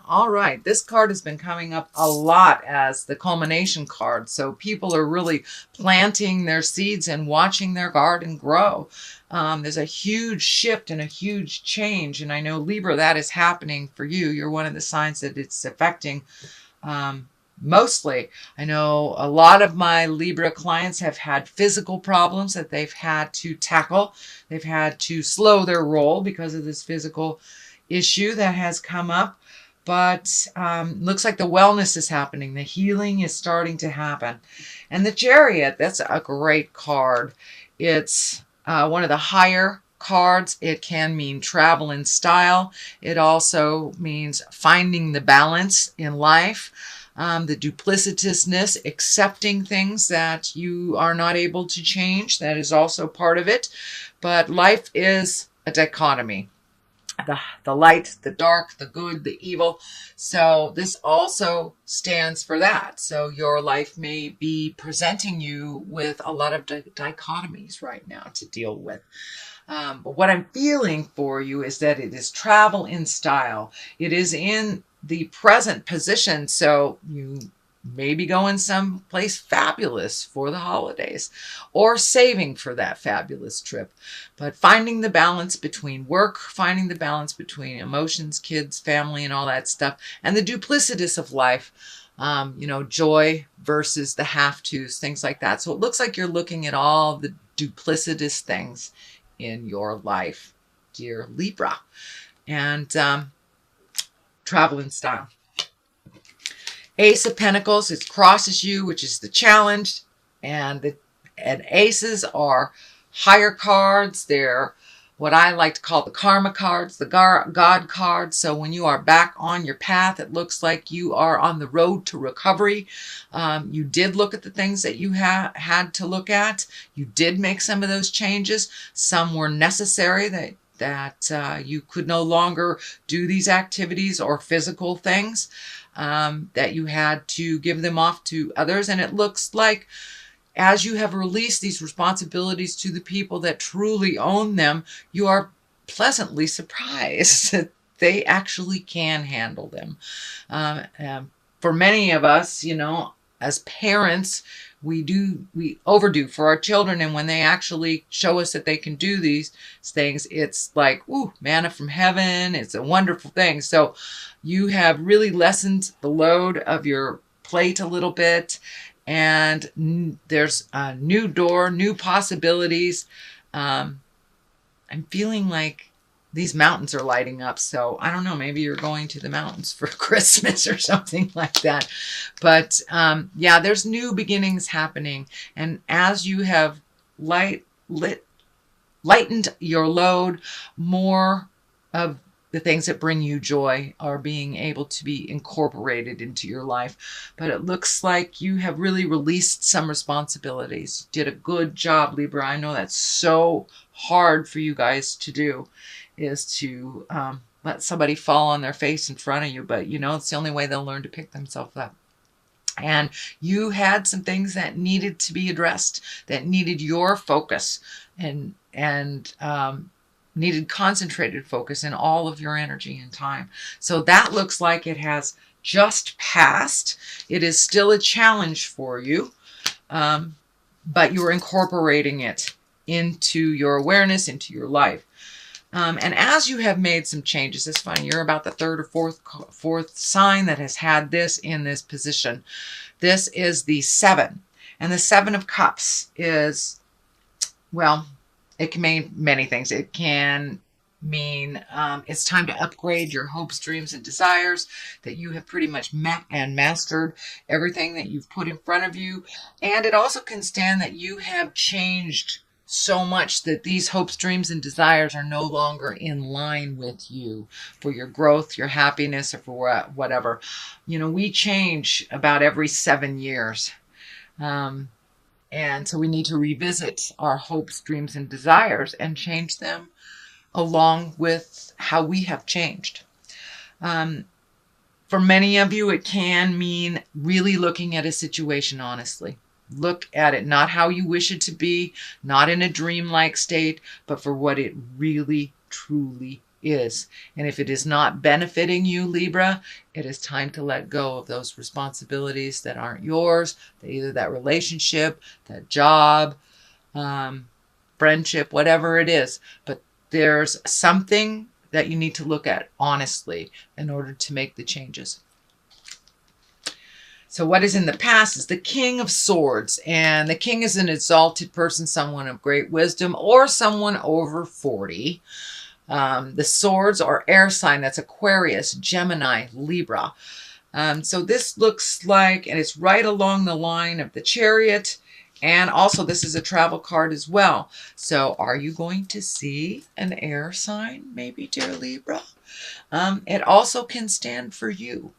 All right. This card has been coming up a lot as the culmination card. So people are really planting their seeds and watching their garden grow. There's a huge shift and a huge change. And I know, Libra, that is happening for you. You're one of the signs that it's affecting mostly. I know a lot of my Libra clients have had physical problems that they've had to tackle. They've had to slow their roll because of this physical issue that has come up. But looks like the wellness is happening. The healing is starting to happen. And the Chariot, that's a great card. It's one of the higher cards. It can mean travel in style. It also means finding the balance in life. The duplicitousness, accepting things that you are not able to change. That is also part of it. But life is a dichotomy. The light, the dark, the good, the evil. So this also stands for that. So your life may be presenting you with a lot of dichotomies right now to deal with. But what I'm feeling for you is that it is travel in style. It is in the present position. So you maybe going someplace fabulous for the holidays or saving for that fabulous trip. But finding the balance between work, finding the balance between emotions, kids, family, and all that stuff, and the duplicitous of life, joy versus the have-tos, things like that. So it looks like you're looking at all the duplicitous things in your life, dear Libra. And travel in style. Ace of Pentacles, it crosses you, which is the challenge. And aces are higher cards. They're what I like to call the karma cards, the God cards. So when you are back on your path, it looks like you are on the road to recovery. You did look at the things that you had to look at. You did make some of those changes. Some were necessary that you could no longer do these activities or physical things. That you had to give them off to others. And it looks like as you have released these responsibilities to the people that truly own them, you are pleasantly surprised that they actually can handle them. For many of us, as parents, we overdo for our children. And when they actually show us that they can do these things, it's like, ooh, manna from heaven. It's a wonderful thing. So you have really lessened the load of your plate a little bit. And there's a new door, new possibilities. I'm feeling like these mountains are lighting up. So I don't know, maybe you're going to the mountains for Christmas or something like that. But yeah, there's new beginnings happening. And as you have lightened your load, more of the things that bring you joy are being able to be incorporated into your life. But it looks like you have really released some responsibilities. You did a good job, Libra. I know that's so hard for you guys to do, is to let somebody fall on their face in front of you. But, it's the only way they'll learn to pick themselves up. And you had some things that needed to be addressed, that needed your focus and needed concentrated focus in all of your energy and time. So that looks like it has just passed. It is still a challenge for you, but you're incorporating it into your awareness, into your life. And as you have made some changes, it's funny, you're about the third or fourth sign that has had this in this position. This is the 7. And the 7 of Cups is, well, it can mean many things. It can mean it's time to upgrade your hopes, dreams, and desires, that you have pretty much met and mastered everything that you've put in front of you. And it also can stand that you have changed so much that these hopes, dreams, and desires are no longer in line with you for your growth, your happiness, or for whatever. We change about every 7 years. And so we need to revisit our hopes, dreams, and desires and change them along with how we have changed. For many of you, it can mean really looking at a situation honestly. Look at it, not how you wish it to be, not in a dreamlike state, but for what it really, truly is. And if it is not benefiting you, Libra, it is time to let go of those responsibilities that aren't yours, either that relationship, that job, friendship, whatever it is. But there's something that you need to look at honestly in order to make the changes. So what is in the past is the King of Swords. And the king is an exalted person, someone of great wisdom, or someone over 40. The swords are air sign. That's Aquarius, Gemini, Libra. So this looks like, and it's right along the line of the Chariot. And also this is a travel card as well. So are you going to see an air sign, maybe, dear Libra? It also can stand for you.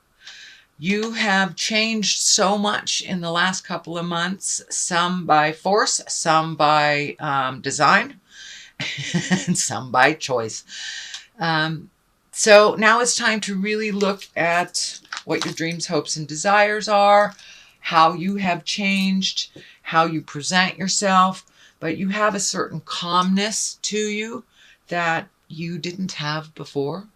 You have changed so much in the last couple of months, some by force, some by design, and some by choice. So now it's time to really look at what your dreams, hopes, and desires are, how you have changed, how you present yourself, but you have a certain calmness to you that you didn't have before.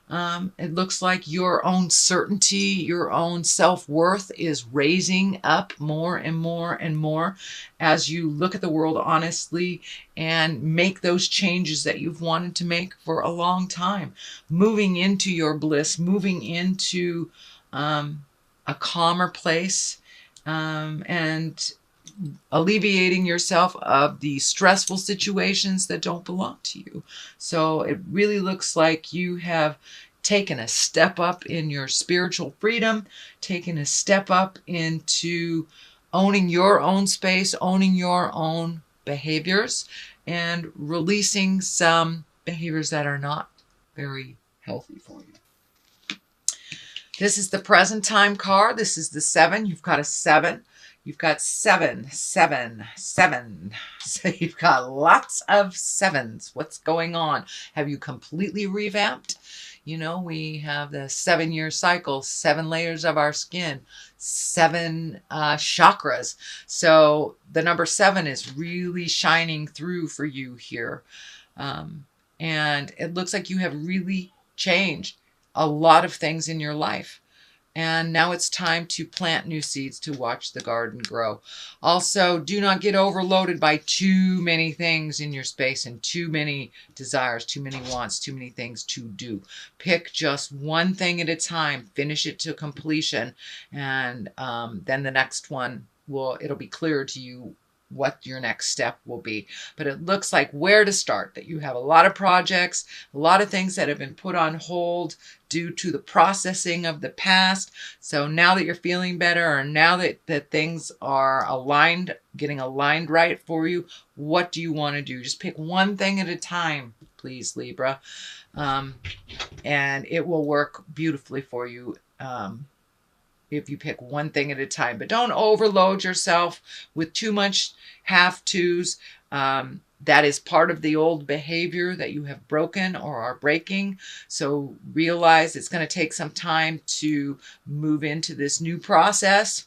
It looks like your own certainty, your own self-worth is raising up more and more and more as you look at the world honestly and make those changes that you've wanted to make for a long time. Moving into your bliss, moving into a calmer place, and alleviating yourself of the stressful situations that don't belong to you. So it really looks like you have taken a step up in your spiritual freedom, taken a step up into owning your own space, owning your own behaviors, and releasing some behaviors that are not very healthy for you. This is the present time card. This is the 7. You've got a 7. You've got 7, 7, 7. So you've got lots of 7s. What's going on? Have you completely revamped? You know, we have the 7-year cycle, 7 layers of our skin, 7 chakras. So the number 7 is really shining through for you here. And it looks like you have really changed a lot of things in your life. And now it's time to plant new seeds to watch the garden grow. Also, do not get overloaded by too many things in your space and too many desires, too many wants, too many things to do. Pick just one thing at a time, finish it to completion, and then the next one it'll be clear to you what your next step will be. But it looks like where to start, that you have a lot of projects, a lot of things that have been put on hold due to the processing of the past. So now that you're feeling better, or now that things are aligned, getting aligned right for you, what do you want to do? Just pick one thing at a time, please, Libra. And it will work beautifully for you. If you pick one thing at a time, but don't overload yourself with too much have-tos. That is part of the old behavior that you have broken or are breaking. So realize it's going to take some time to move into this new process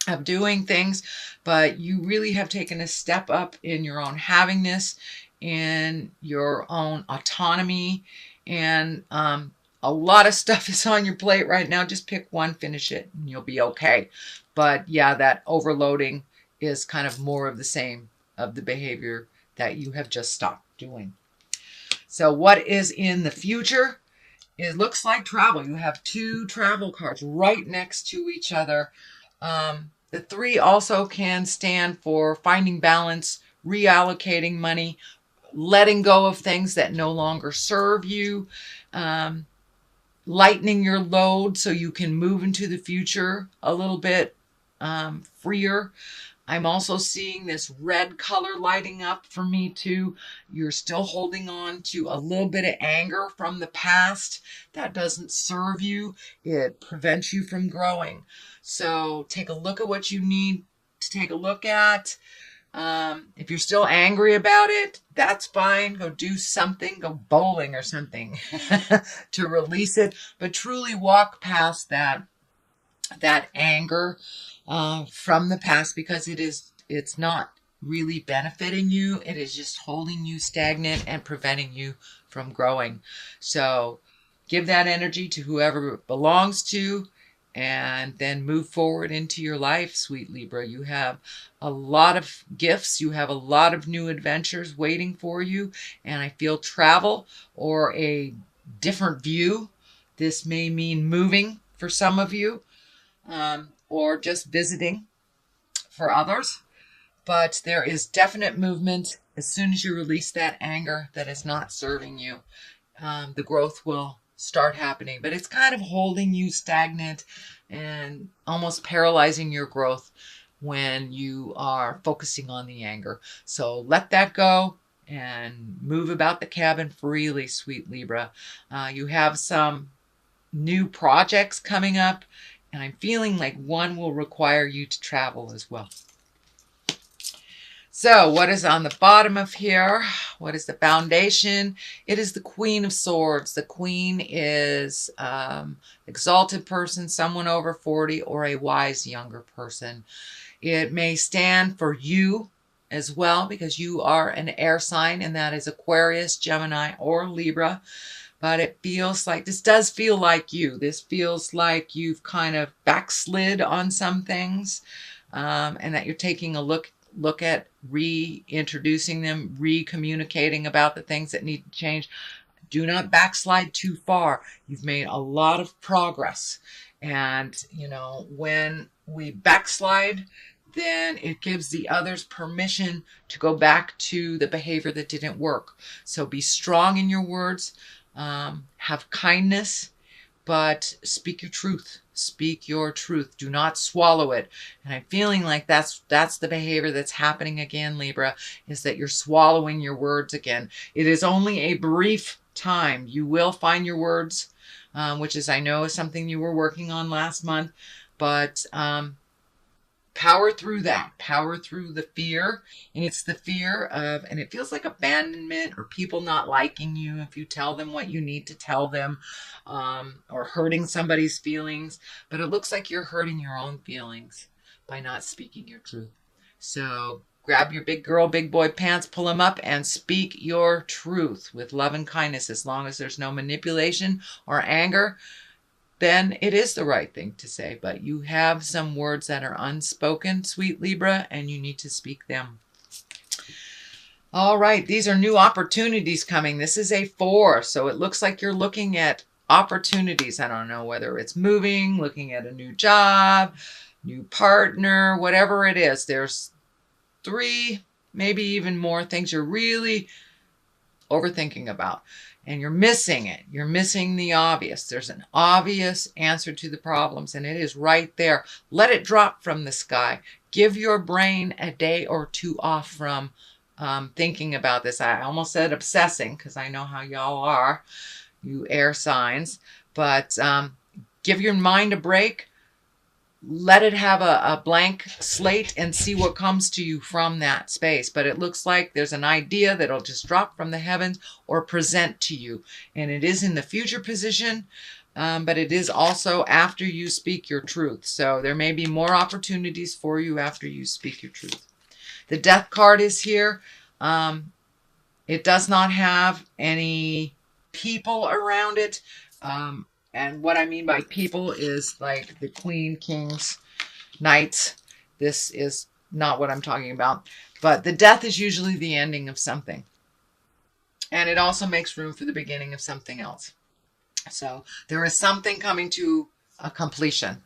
of doing things, but you really have taken a step up in your own havingness, in your own autonomy, and a lot of stuff is on your plate right now. Just pick one, finish it, and you'll be okay. But yeah, that overloading is kind of more of the same of the behavior that you have just stopped doing. So what is in the future? It looks like travel. You have 2 travel cards right next to each other. The 3 also can stand for finding balance, reallocating money, letting go of things that no longer serve you, lightening your load so you can move into the future a little bit freer. I'm also seeing this red color lighting up for me too. You're still holding on to a little bit of anger from the past. That doesn't serve you. It prevents you from growing. So take a look at what you need to take a look at. If you're still angry about it, that's fine. Go do something, go bowling or something to release it, but truly walk past that anger from the past, because it's not really benefiting you. It is just holding you stagnant and preventing you from growing. So give that energy to whoever it belongs to, and then move forward into your life, sweet Libra. You have a lot of gifts. You have a lot of new adventures waiting for you. And I feel travel or a different view. This may mean moving for some of you, or just visiting for others. But there is definite movement. As soon as you release that anger that is not serving you, the growth will start happening. But it's kind of holding you stagnant and almost paralyzing your growth when you are focusing on the anger. So let that go and move about the cabin freely, sweet Libra. You have some new projects coming up, and I'm feeling like one will require you to travel as well. So what is on the bottom of here? What is the foundation? It is the Queen of Swords. The Queen is exalted person, someone over 40, or a wise younger person. It may stand for you as well, because you are an air sign, and that is Aquarius, Gemini, or Libra. But it feels like, this does feel like you. This feels like you've kind of backslid on some things, and that you're taking a look at reintroducing them, re-communicating about the things that need to change. Do not backslide too far. You've made a lot of progress. And, you know, when we backslide, then it gives the others permission to go back to the behavior that didn't work. So be strong in your words, have kindness, but speak your truth. Speak your truth. Do not swallow it. And I'm feeling like that's the behavior that's happening again, Libra, is that you're swallowing your words again. It is only a brief time. You will find your words, which is, I know, is something you were working on last month, but power through that. Power through the fear. And it's the fear of, and it feels like abandonment or people not liking you if you tell them what you need to tell them, or hurting somebody's feelings. But it looks like you're hurting your own feelings by not speaking your truth. So grab your big girl, big boy pants, pull them up, and speak your truth with love and kindness. As long as there's no manipulation or anger, then it is the right thing to say. But you have some words that are unspoken, sweet Libra, and you need to speak them. All right, these are new opportunities coming. This is a 4, so it looks like you're looking at opportunities. I don't know whether it's moving, looking at a new job, new partner, whatever it is. There's 3, maybe even more things you're really overthinking about. And you're missing it. You're missing the obvious. There's an obvious answer to the problems, and it is right there. Let it drop from the sky. Give your brain a day or 2 off from thinking about this. I almost said obsessing, because I know how y'all are, you air signs. But give your mind a break. Let it have a blank slate and see what comes to you from that space. But it looks like there's an idea that'll just drop from the heavens or present to you. And it is in the future position, but it is also after you speak your truth. So there may be more opportunities for you after you speak your truth. The Death card is here. It does not have any people around it. And what I mean by people is like the Queen, Kings, Knights. This is not what I'm talking about. But the death is usually the ending of something. And it also makes room for the beginning of something else. So there is something coming to a completion.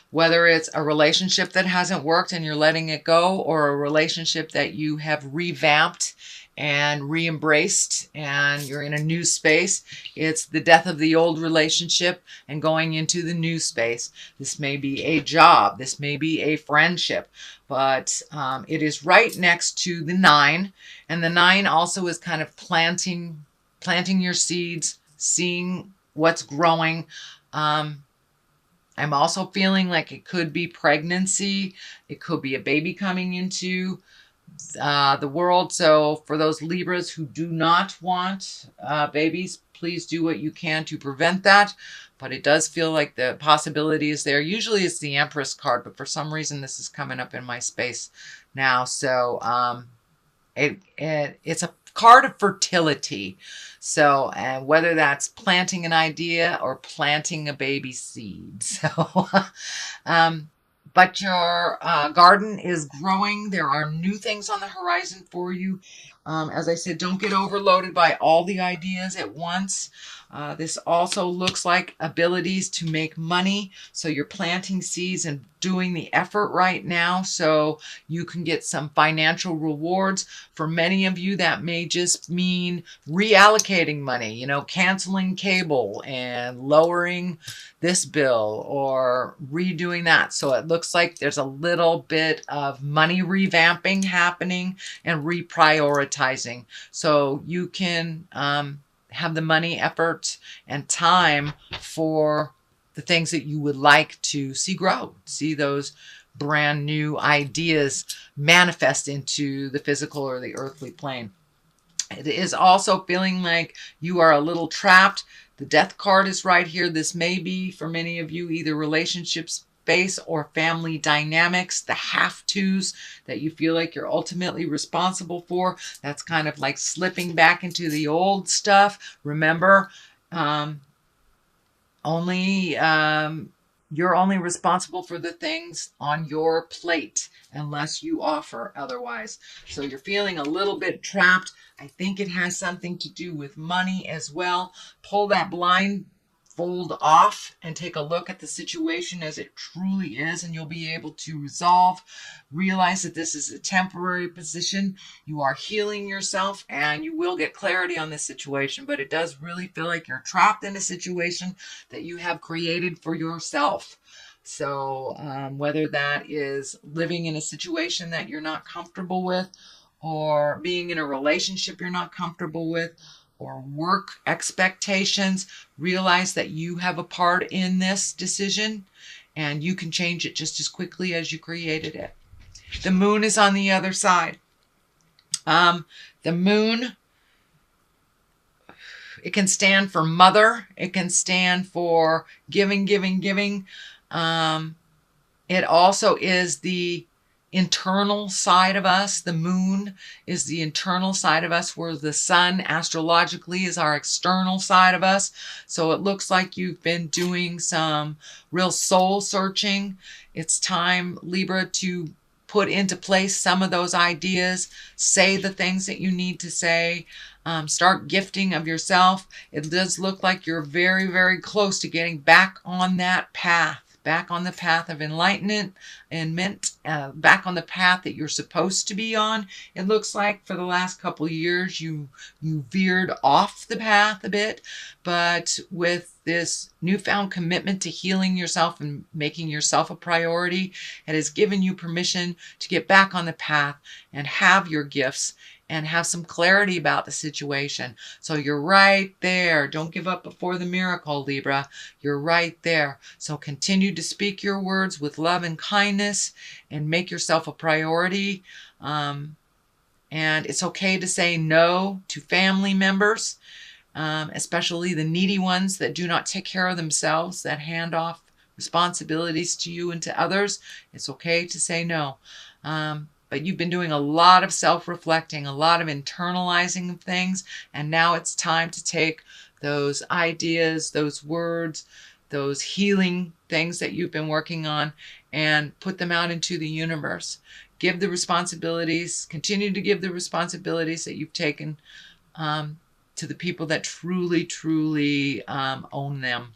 Whether it's a relationship that hasn't worked and you're letting it go, or a relationship that you have revamped and re-embraced and you're in a new space. It's the death of the old relationship and going into the new space. This may be a job. This may be a friendship. But it is right next to the 9. And the 9 also is kind of planting your seeds, seeing what's growing. I'm also feeling like it could be pregnancy. It could be a baby coming into the world. So for those Libras who do not want babies, please do what you can to prevent that. But it does feel like the possibility is there. Usually it's the Empress card, but for some reason this is coming up in my space now. So it's a card of fertility. So, and whether that's planting an idea or planting a baby seed. So, but your garden is growing. There are new things on the horizon for you. As I said, don't get overloaded by all the ideas at once. This also looks like abilities to make money. So you're planting seeds and doing the effort right now so you can get some financial rewards. For many of you, that may just mean reallocating money, you know, canceling cable and lowering this bill or redoing that. So it looks like there's a little bit of money revamping happening and reprioritizing. So you can have the money, effort, and time for the things that you would like to see grow, see those brand new ideas manifest into the physical or the earthly plane. It is also feeling like you are a little trapped. The death card is right here. This may be for many of you either relationships space or family dynamics, the have-tos that you feel like you're ultimately responsible for. That's kind of like slipping back into the old stuff. Remember, you're only responsible for the things on your plate unless you offer otherwise. So you're feeling a little bit trapped. I think it has something to do with money as well. Pull that blindfold off and take a look at the situation as it truly is, and you'll be able to resolve. Realize that this is a temporary position. You are healing yourself and you will get clarity on this situation, but it does really feel like you're trapped in a situation that you have created for yourself. So whether that is living in a situation that you're not comfortable with, or being in a relationship you're not comfortable with, or work expectations, realize that you have a part in this decision and you can change it just as quickly as you created it. The moon is on the other side. The moon, it can stand for mother. It can stand for giving, giving, giving. It also is the internal side of us. The moon is the internal side of us, where the sun astrologically is our external side of us. So it looks like you've been doing some real soul searching. It's time, Libra, to put into place some of those ideas. Say the things that you need to say. Start gifting of yourself. It does look like you're very, very close to getting back on that path. Back on the path of enlightenment and back on the path that you're supposed to be on. It looks like for the last couple of years you veered off the path a bit, but with this newfound commitment to healing yourself and making yourself a priority, it has given you permission to get back on the path and have your gifts and have some clarity about the situation. So you're right there. Don't give up before the miracle, Libra. You're right there. So continue to speak your words with love and kindness and make yourself a priority. And it's okay to say no to family members, especially the needy ones that do not take care of themselves, that hand off responsibilities to you and to others. It's okay to say no. But you've been doing a lot of self-reflecting, a lot of internalizing of things, and now it's time to take those ideas, those words, those healing things that you've been working on and put them out into the universe. Give the responsibilities, continue to give the responsibilities that you've taken to the people that truly, truly own them.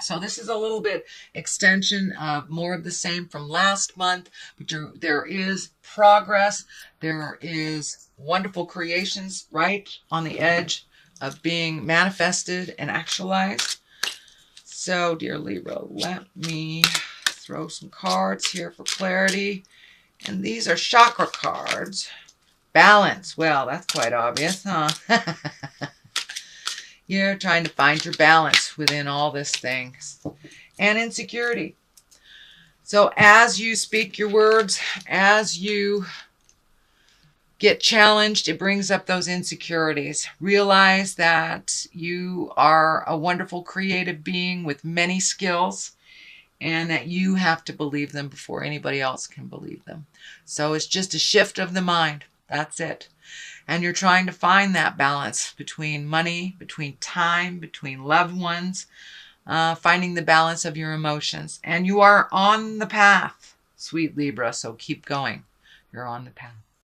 So this is a little bit extension of more of the same from last month, but there is progress. There is wonderful creations right on the edge of being manifested and actualized. So, dear Libra, let me throw some cards here for clarity. And these are chakra cards. Balance. Well, that's quite obvious, huh? You're trying to find your balance within all this thing. And insecurity. So as you speak your words, as you get challenged, it brings up those insecurities. Realize that you are a wonderful creative being with many skills and that you have to believe them before anybody else can believe them. So it's just a shift of the mind. That's it. And you're trying to find that balance between money, between time, between loved ones, finding the balance of your emotions. And you are on the path, sweet Libra, so keep going. You're on the path.